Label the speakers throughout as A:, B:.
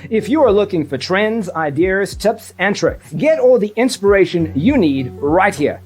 A: If you are looking for trends, ideas, tips, and tricks, get all the inspiration you need right here.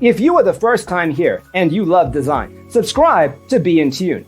A: If you are the first time here and you love design, subscribe to Be in Tune.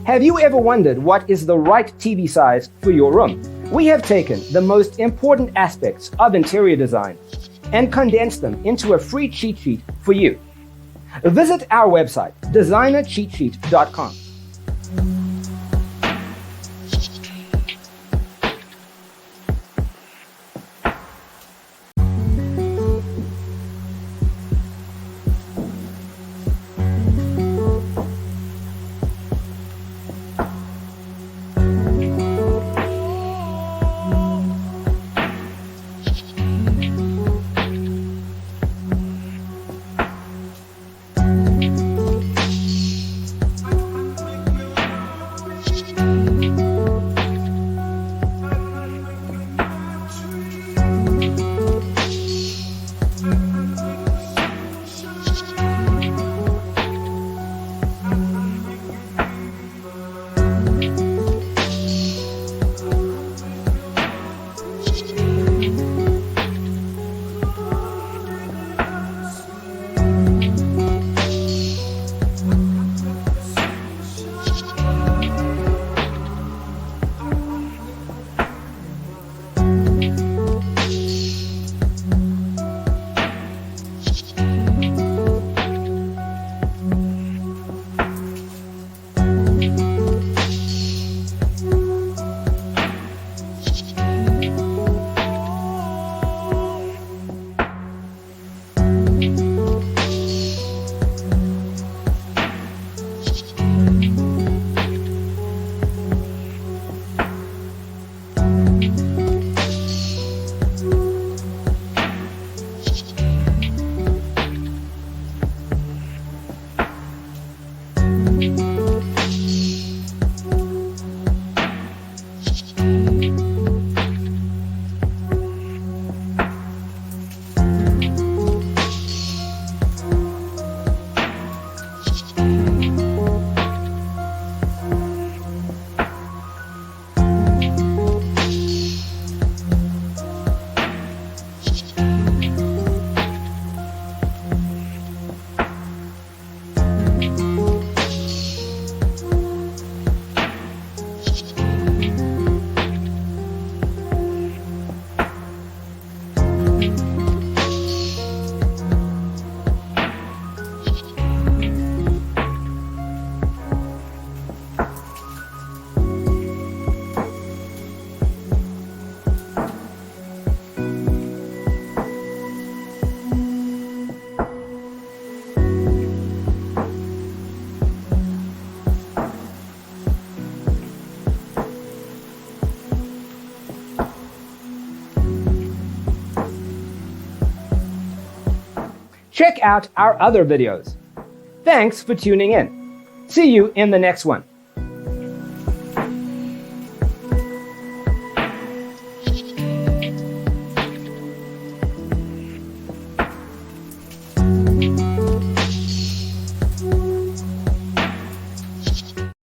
A: Have you ever wondered what is the right TV size for your room? We have taken the most important aspects of interior design and condensed them into a free cheat sheet for you. Visit our website, designercheatsheet.com. Check out our other videos. Thanks for tuning in. See you in the next one.